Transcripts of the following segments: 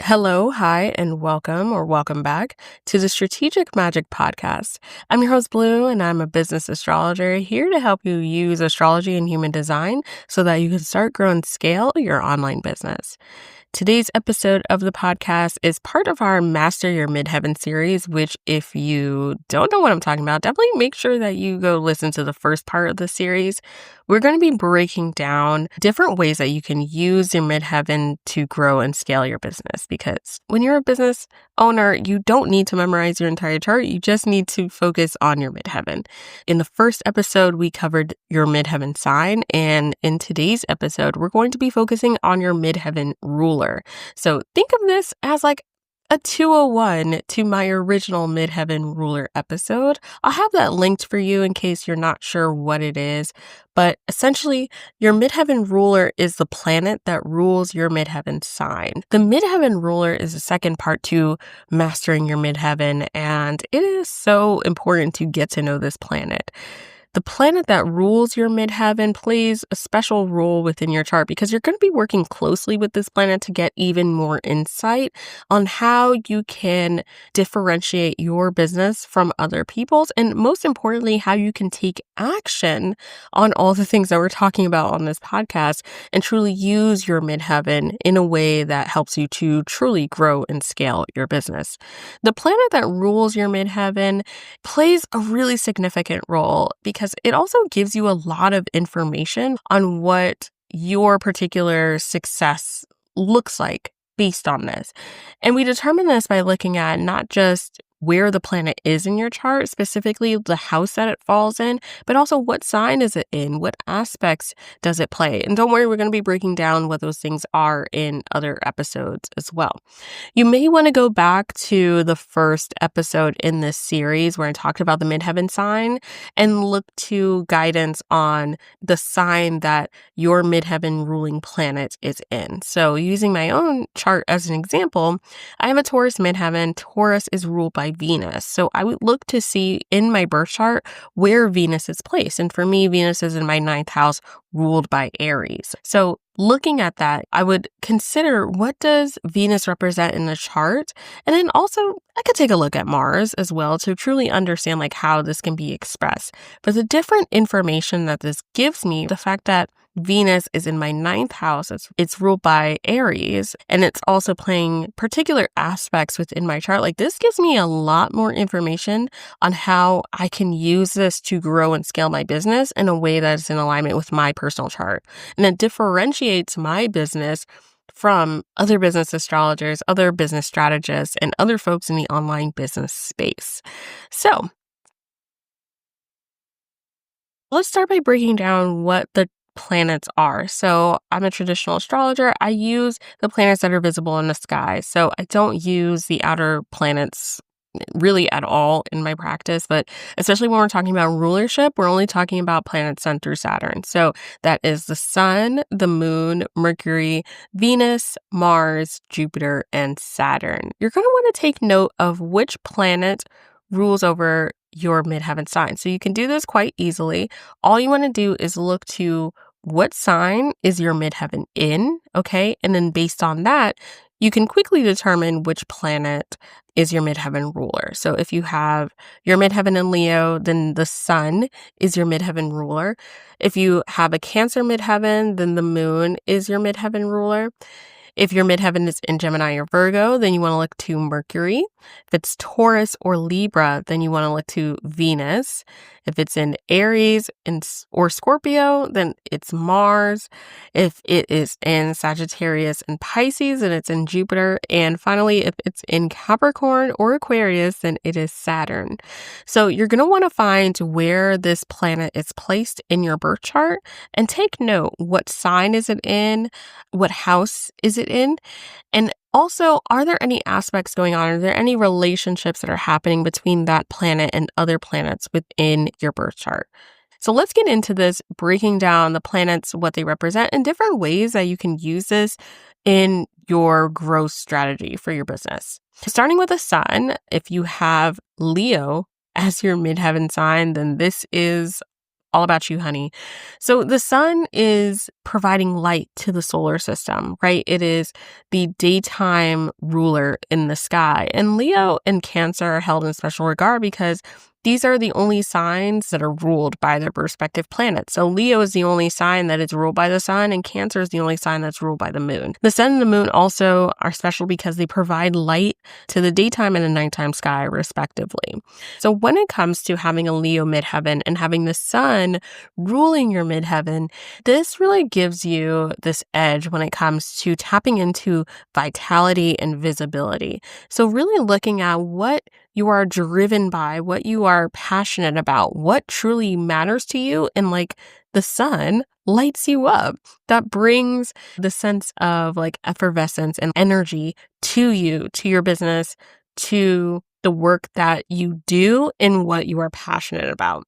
Hello, hi, and welcome back to the Strategic Magic Podcast. I'm your host, Blue, and I'm a business astrologer here to help you use astrology and human design so that you can start, grow, and scale your online business. Today's episode of the podcast is part of our Master Your Midheaven series, which if you don't know what I'm talking about, definitely make sure that you go listen to the first part of the series. We're going to be breaking down different ways that you can use your midheaven to grow and scale your business. Because when you're a business owner, you don't need to memorize your entire chart. You just need to focus on your midheaven. In the first episode, we covered your midheaven sign. And in today's episode, we're going to be focusing on your midheaven ruler. So think of this as like a 201 to my original Midheaven Ruler episode. I'll have that linked for you in case you're not sure what it is. But essentially, your Midheaven Ruler is the planet that rules your Midheaven sign. The Midheaven Ruler is the second part to mastering your Midheaven, and it is so important to get to know this planet. The planet that rules your midheaven plays a special role within your chart because you're going to be working closely with this planet to get even more insight on how you can differentiate your business from other people's, and most importantly, how you can take action on all the things that we're talking about on this podcast and truly use your midheaven in a way that helps you to truly grow and scale your business. The planet that rules your midheaven plays a really significant role because it also gives you a lot of information on what your particular success looks like based on this. And we determine this by looking at not just where the planet is in your chart, specifically the house that it falls in, but also what sign is it in? What aspects does it play? And don't worry, we're going to be breaking down what those things are in other episodes as well. You may want to go back to the first episode in this series where I talked about the midheaven sign and look to guidance on the sign that your midheaven ruling planet is in. So using my own chart as an example, I have a Taurus midheaven. Taurus is ruled by Venus. So I would look to see in my birth chart where Venus is placed. And for me, Venus is in my 9th house ruled by Aries. So looking at that, I would consider what does Venus represent in the chart? And then also I could take a look at Mars as well to truly understand like how this can be expressed. But the different information that this gives me, the fact that Venus is in my 9th house. It's ruled by Aries, and it's also playing particular aspects within my chart. Like this gives me a lot more information on how I can use this to grow and scale my business in a way that is in alignment with my personal chart. And it differentiates my business from other business astrologers, other business strategists, and other folks in the online business space. So let's start by breaking down what the planets are. So I'm a traditional astrologer. I use the planets that are visible in the sky. So I don't use the outer planets really at all in my practice, but especially when we're talking about rulership, we're only talking about planets sun through Saturn. So that is the sun, the moon, Mercury, Venus, Mars, Jupiter, and Saturn. You're going to want to take note of which planet rules over your midheaven sign. So you can do this quite easily. All you want to do is look to what sign is your midheaven in, okay? And then based on that, you can quickly determine which planet is your midheaven ruler. So if you have your midheaven in Leo, then the sun is your midheaven ruler. If you have a Cancer midheaven, then the moon is your midheaven ruler. If your midheaven is in Gemini or Virgo, then you want to look to Mercury. If it's Taurus or Libra, then you want to look to Venus. If it's in Aries or Scorpio, then it's Mars. If it is in Sagittarius and Pisces, then it's in Jupiter. And finally, if it's in Capricorn or Aquarius, then it is Saturn. So you're going to want to find where this planet is placed in your birth chart and take note, what sign is it in? What house is it in? And also, are there any aspects going on? Are there any relationships that are happening between that planet and other planets within your birth chart? So let's get into this, breaking down the planets, what they represent, and different ways that you can use this in your growth strategy for your business. Starting with the sun, if you have Leo as your midheaven sign, then this is all about you, honey. So the sun is providing light to the solar system, right? It is the daytime ruler in the sky. And Leo and Cancer are held in special regard because these are the only signs that are ruled by their respective planets. So Leo is the only sign that is ruled by the sun, and Cancer is the only sign that's ruled by the moon. The sun and the moon also are special because they provide light to the daytime and the nighttime sky, respectively. So when it comes to having a Leo midheaven and having the sun ruling your midheaven, this really gives you this edge when it comes to tapping into vitality and visibility. So really looking at what you are driven by, what you are passionate about, what truly matters to you, and like the sun lights you up. That brings the sense of like effervescence and energy to you, to your business, to the work that you do and what you are passionate about.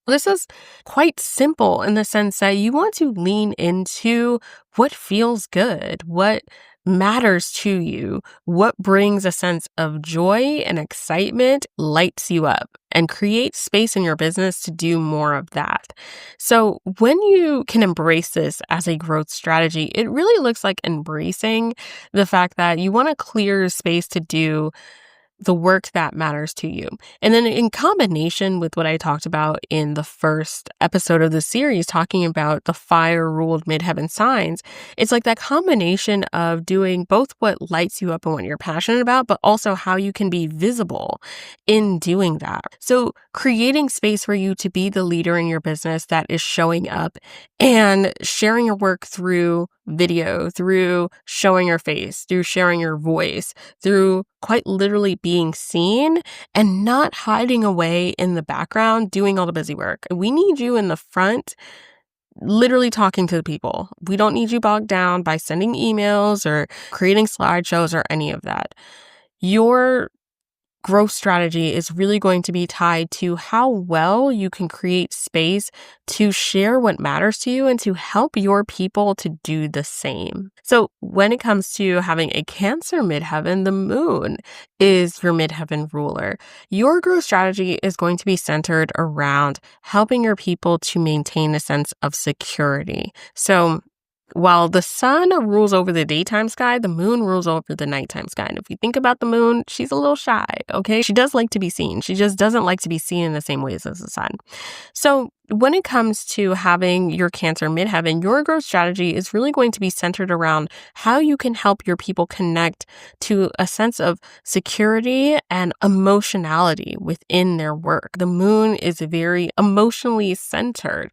This is quite simple in the sense that you want to lean into what feels good, what matters to you, what brings a sense of joy and excitement, lights you up, and create space in your business to do more of that. So when you can embrace this as a growth strategy, it really looks like embracing the fact that you want to clear space to do the work that matters to you. And then in combination with what I talked about in the first episode of the series, talking about the fire ruled midheaven signs, it's like that combination of doing both what lights you up and what you're passionate about, but also how you can be visible in doing that. So creating space for you to be the leader in your business that is showing up and sharing your work through video, through showing your face, through sharing your voice, through quite literally being seen and not hiding away in the background doing all the busy work. We need you in the front, literally talking to the people. We don't need you bogged down by sending emails or creating slideshows or any of that. Your growth strategy is really going to be tied to how well you can create space to share what matters to you and to help your people to do the same. So when it comes to having a Cancer midheaven, the moon is your midheaven ruler. Your growth strategy is going to be centered around helping your people to maintain a sense of security. So while the sun rules over the daytime sky, the moon rules over the nighttime sky. And if you think about the moon, she's a little shy, okay? She does like to be seen. She just doesn't like to be seen in the same ways as the sun. So when it comes to having your Cancer midheaven, your growth strategy is really going to be centered around how you can help your people connect to a sense of security and emotionality within their work. The moon is very emotionally centered,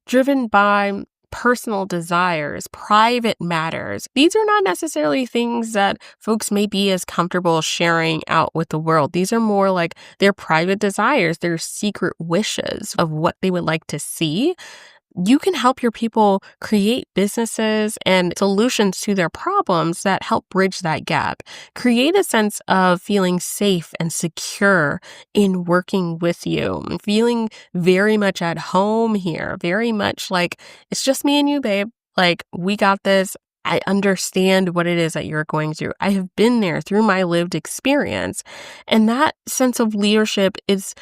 driven by personal desires, private matters. These are not necessarily things that folks may be as comfortable sharing out with the world. These are more like their private desires, their secret wishes of what they would like to see. You can help your people create businesses and solutions to their problems that help bridge that gap. Create a sense of feeling safe and secure in working with you, feeling very much at home here, very much like it's just me and you, babe. Like, we got this. I understand what it is that you're going through. I have been there through my lived experience. And that sense of leadership is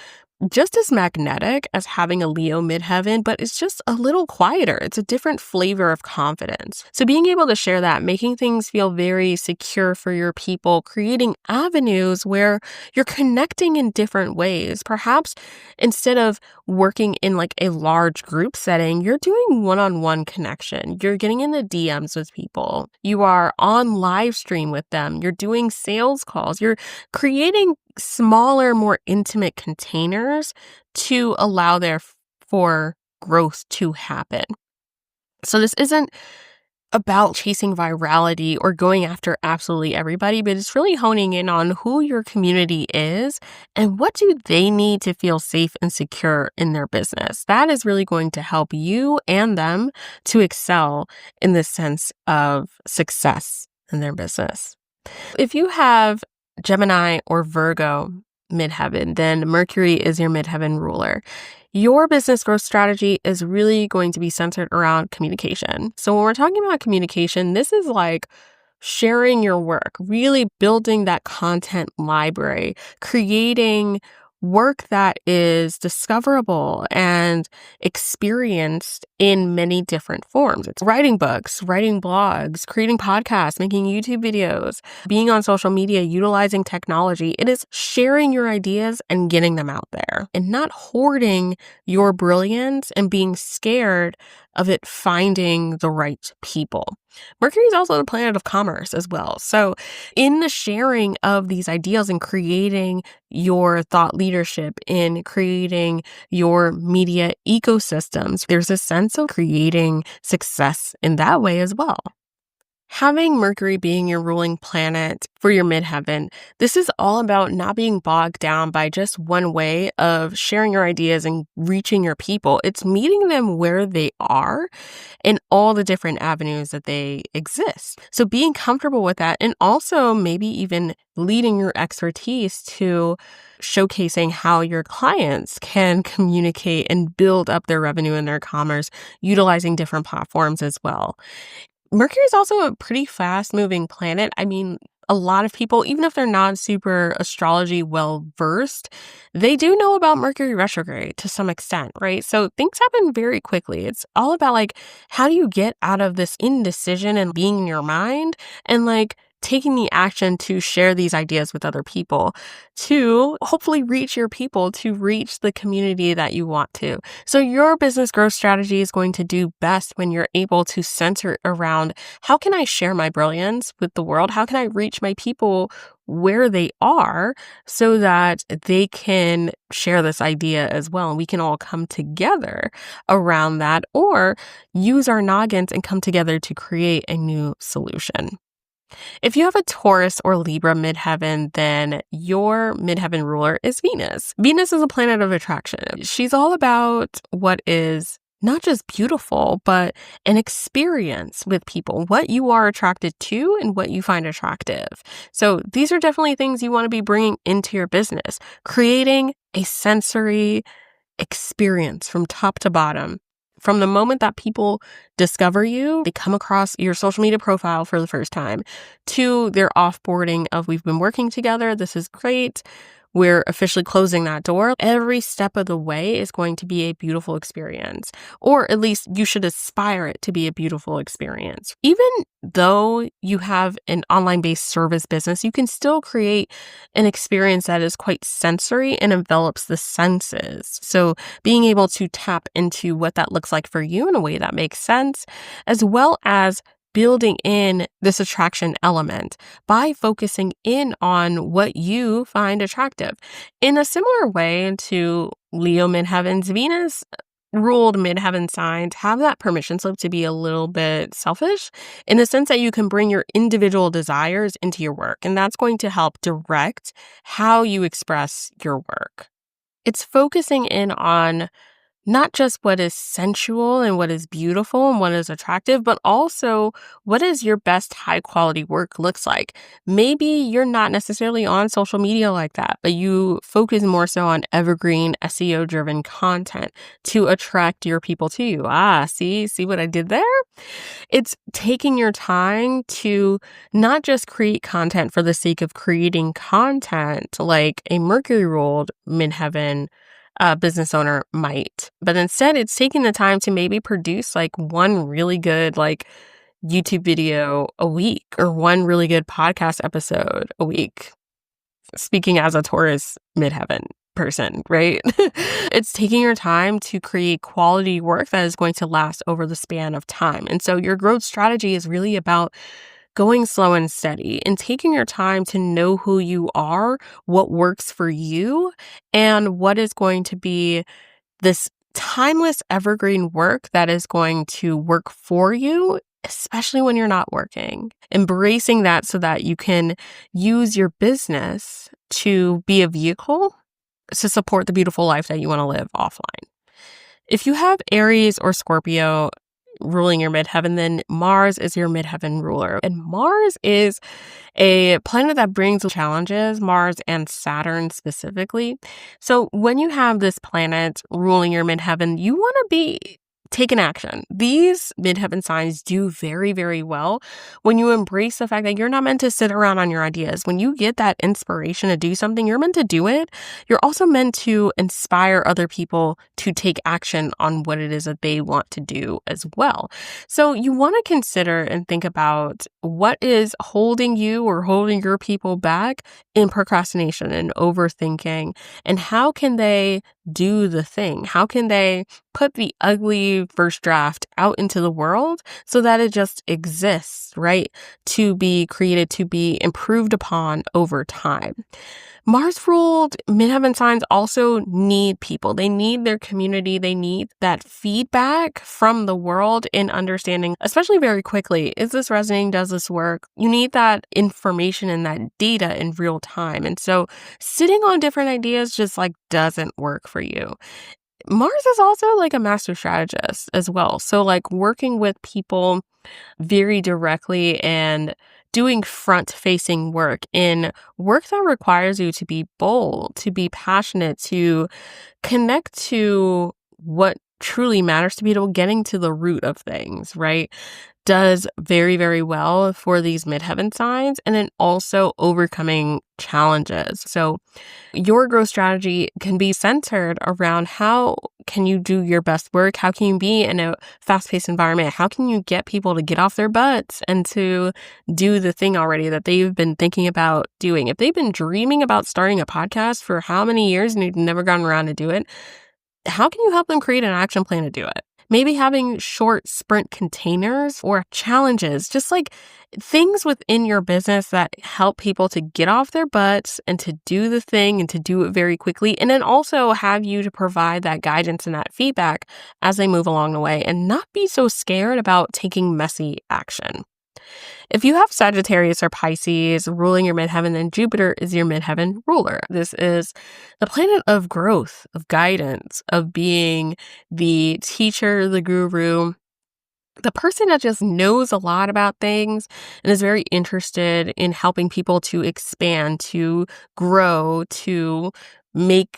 just as magnetic as having a Leo midheaven, but it's just a little quieter. It's a different flavor of confidence. So being able to share that, making things feel very secure for your people, creating avenues where you're connecting in different ways. Perhaps instead of working in like a large group setting, you're doing one-on-one connection. You're getting in the DMs with people. You are on live stream with them. You're doing sales calls. You're creating smaller, more intimate containers to allow for growth to happen. So this isn't about chasing virality or going after absolutely everybody, but it's really honing in on who your community is and what do they need to feel safe and secure in their business. That is really going to help you and them to excel in the sense of success in their business. If you have Gemini or Virgo midheaven, then Mercury is your midheaven ruler. Your business growth strategy is really going to be centered around communication. So when we're talking about communication, this is like sharing your work, really building that content library, creating work that is discoverable and experienced in many different forms. It's writing books, writing blogs, creating podcasts, making YouTube videos, being on social media, utilizing technology. It is sharing your ideas and getting them out there and not hoarding your brilliance and being scared of it finding the right people. Mercury is also the planet of commerce as well. So in the sharing of these ideals and creating your thought leadership, in creating your media ecosystems, there's a sense of creating success in that way as well. Having Mercury being your ruling planet for your midheaven, this is all about not being bogged down by just one way of sharing your ideas and reaching your people. It's meeting them where they are in all the different avenues that they exist. So being comfortable with that, and also maybe even leading your expertise to showcasing how your clients can communicate and build up their revenue and their commerce utilizing different platforms as well. Mercury is also a pretty fast moving planet. I mean, a lot of people, even if they're not super astrology well versed, they do know about Mercury retrograde to some extent, right? So things happen very quickly. It's all about like, how do you get out of this indecision and being in your mind and like taking the action to share these ideas with other people, to hopefully reach your people, to reach the community that you want to. So your business growth strategy is going to do best when you're able to center around, how can I share my brilliance with the world? How can I reach my people where they are so that they can share this idea as well? And we can all come together around that, or use our noggins and come together to create a new solution. If you have a Taurus or Libra midheaven, then your midheaven ruler is Venus. Venus is a planet of attraction. She's all about what is not just beautiful, but an experience with people, what you are attracted to and what you find attractive. So these are definitely things you want to be bringing into your business, creating a sensory experience from top to bottom. From the moment that people discover you, they come across your social media profile for the first time, to their offboarding of, we've been working together, this is great, we're officially closing that door. Every step of the way is going to be a beautiful experience, or at least you should aspire it to be a beautiful experience. Even though you have an online-based service business, you can still create an experience that is quite sensory and envelops the senses. So being able to tap into what that looks like for you in a way that makes sense, as well as building in this attraction element by focusing in on what you find attractive. In a similar way to Leo midheavens, Venus ruled midheaven signs have that permission slip to be a little bit selfish, in the sense that you can bring your individual desires into your work, and that's going to help direct how you express your work. It's focusing in on not just what is sensual and what is beautiful and what is attractive, but also what is your best high quality work looks like. Maybe you're not necessarily on social media like that, but you focus more so on evergreen SEO driven content to attract your people to you. See what I did there? It's taking your time to not just create content for the sake of creating content like a Mercury ruled midheaven business owner might, but instead it's taking the time to maybe produce like one really good like YouTube video a week, or one really good podcast episode a week. Speaking as a Taurus midheaven person, right? It's taking your time to create quality work that is going to last over the span of time. And so your growth strategy is really about going slow and steady and taking your time to know who you are, what works for you, and what is going to be this timeless evergreen work that is going to work for you, especially when you're not working. Embracing that so that you can use your business to be a vehicle to support the beautiful life that you want to live offline. If you have Aries or Scorpio ruling your midheaven, then Mars is your midheaven ruler. And Mars is a planet that brings challenges, Mars and Saturn specifically. So when you have this planet ruling your midheaven, you want to be take an action. These midheaven signs do very, very well when you embrace the fact that you're not meant to sit around on your ideas. When you get that inspiration to do something, you're meant to do it. You're also meant to inspire other people to take action on what it is that they want to do as well. So you want to consider and think about what is holding you or holding your people back in procrastination and overthinking, and how can they do the thing? How can they put the ugly first draft out into the world so that it just exists, right? To be created, to be improved upon over time. Mars ruled midheaven signs also need people. They need their community. They need that feedback from the world in understanding, especially very quickly. Is this resonating? Does this work? You need that information and that data in real time. And so sitting on different ideas just like doesn't work for you. Mars is also like a master strategist as well. So like working with people very directly and doing front facing work in work that requires you to be bold, to be passionate, to connect to what truly matters to people, getting to the root of things, right? Does very, very well for these midheaven signs, and then also overcoming challenges. So your growth strategy can be centered around how can you do your best work? How can you be in a fast-paced environment? How can you get people to get off their butts and to do the thing already that they've been thinking about doing? If they've been dreaming about starting a podcast for how many years and you've never gotten around to do it, how can you help them create an action plan to do it? Maybe having short sprint containers or challenges, just like things within your business that help people to get off their butts and to do the thing and to do it very quickly. And then also have you to provide that guidance and that feedback as they move along the way and not be so scared about taking messy action. If you have Sagittarius or Pisces ruling your midheaven, then Jupiter is your midheaven ruler. This is the planet of growth, of guidance, of being the teacher, the guru, the person that just knows a lot about things and is very interested in helping people to expand, to grow, to make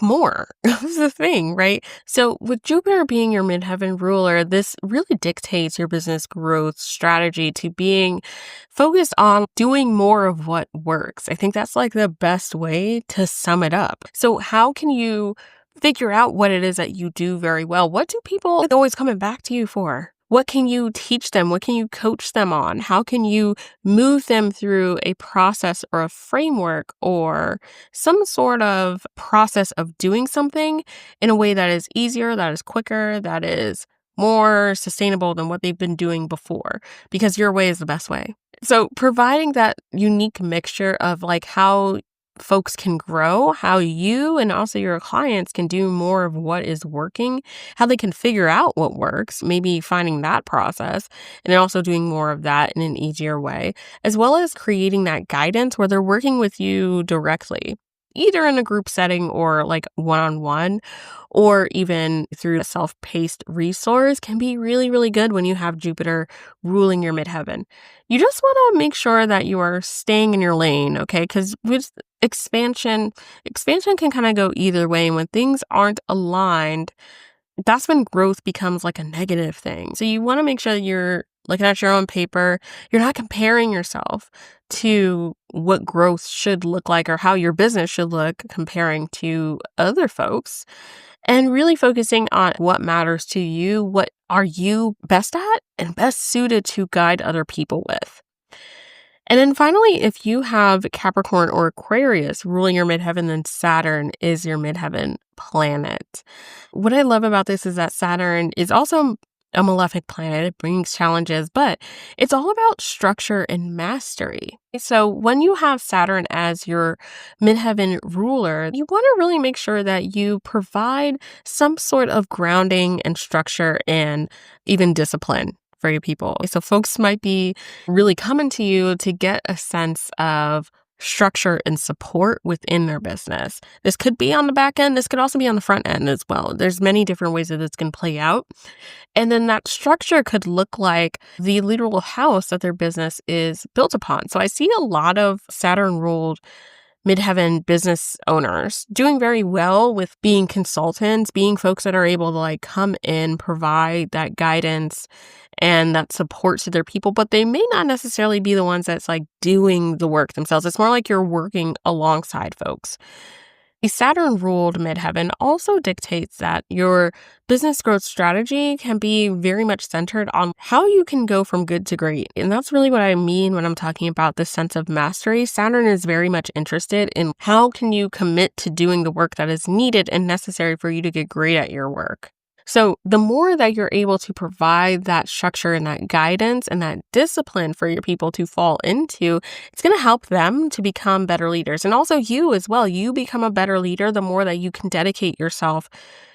more of the thing, right? So with Jupiter being your midheaven ruler, this really dictates your business growth strategy to being focused on doing more of what works. I think that's like the best way to sum it up. So how can you figure out what it is that you do very well? What do people always coming back to you for? What can you teach them? What can you coach them on? How can you move them through a process or a framework or some sort of process of doing something in a way that is easier, that is quicker, that is more sustainable than what they've been doing before? Because your way is the best way. So providing that unique mixture of like how folks can grow, how you and also your clients can do more of what is working, how they can figure out what works, maybe finding that process, and then also doing more of that in an easier way, as well as creating that guidance where they're working with you directly, either in a group setting or like one-on-one, or even through a self-paced resource can be really, really good when you have Jupiter ruling your midheaven. You just want to make sure that you are staying in your lane, okay? Because with expansion can kind of go either way. And when things aren't aligned, that's when growth becomes like a negative thing. So you want to make sure that you're looking at your own paper. You're not comparing yourself to what growth should look like or how your business should look comparing to other folks, and really focusing on what matters to you, what are you best at and best suited to guide other people with. And then finally, if you have Capricorn or Aquarius ruling your midheaven, then Saturn is your midheaven planet. What I love about this is that Saturn is also a malefic planet. It brings challenges, but it's all about structure and mastery. So when you have Saturn as your midheaven ruler, you want to really make sure that you provide some sort of grounding and structure and even discipline for your people. So folks might be really coming to you to get a sense of structure and support within their business. This could be on the back end. This could also be on the front end as well. There's many different ways that this can play out. And then that structure could look like the literal house that their business is built upon. So I see a lot of Saturn ruled midheaven business owners doing very well with being consultants, being folks that are able to like come in, provide that guidance and that support to their people, but they may not necessarily be the ones that's like doing the work themselves. It's more like you're working alongside folks. A Saturn ruled midheaven also dictates that your business growth strategy can be very much centered on how you can go from good to great. And that's really what I mean when I'm talking about this sense of mastery. Saturn is very much interested in how can you commit to doing the work that is needed and necessary for you to get great at your work. So the more that you're able to provide that structure and that guidance and that discipline for your people to fall into, it's going to help them to become better leaders. And also you as well. You become a better leader the more that you can dedicate yourself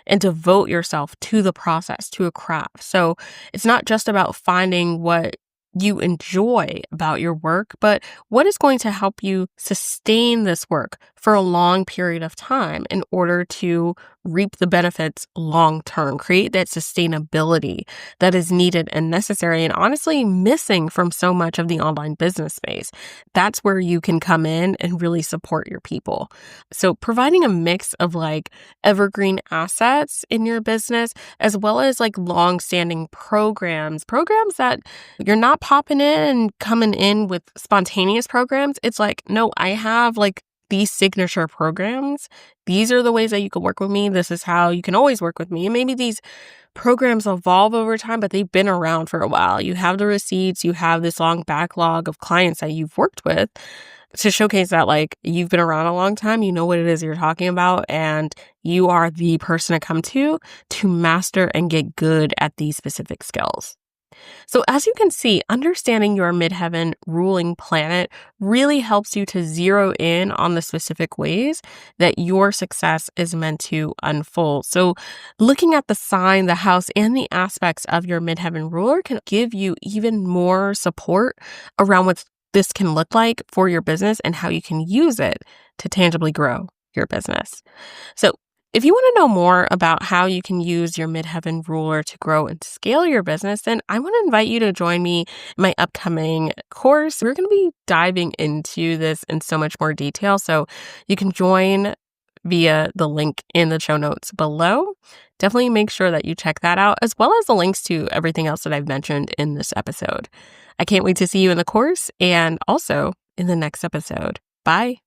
and devote yourself to the process, to a craft. So it's not just about finding what you enjoy about your work, but what is going to help you sustain this work for a long period of time in order to reap the benefits long term, create that sustainability that is needed and necessary and honestly missing from so much of the online business space. That's where you can come in and really support your people. So providing a mix of like evergreen assets in your business, as well as like long-standing programs that you're not popping in and coming in with spontaneous programs. It's like, no, I have like these signature programs. These are the ways that you can work with me. This is how you can always work with me. And maybe these programs evolve over time, but they've been around for a while. You have the receipts, you have this long backlog of clients that you've worked with to showcase that like you've been around a long time, you know what it is you're talking about, and you are the person to come to master and get good at these specific skills. So as you can see, understanding your midheaven ruling planet really helps you to zero in on the specific ways that your success is meant to unfold. So looking at the sign, the house, and the aspects of your midheaven ruler can give you even more support around what this can look like for your business and how you can use it to tangibly grow your business. So if you want to know more about how you can use your midheaven ruler to grow and scale your business, then I want to invite you to join me in my upcoming course. We're going to be diving into this in so much more detail. So you can join via the link in the show notes below. Definitely make sure that you check that out, as well as the links to everything else that I've mentioned in this episode. I can't wait to see you in the course and also in the next episode. Bye.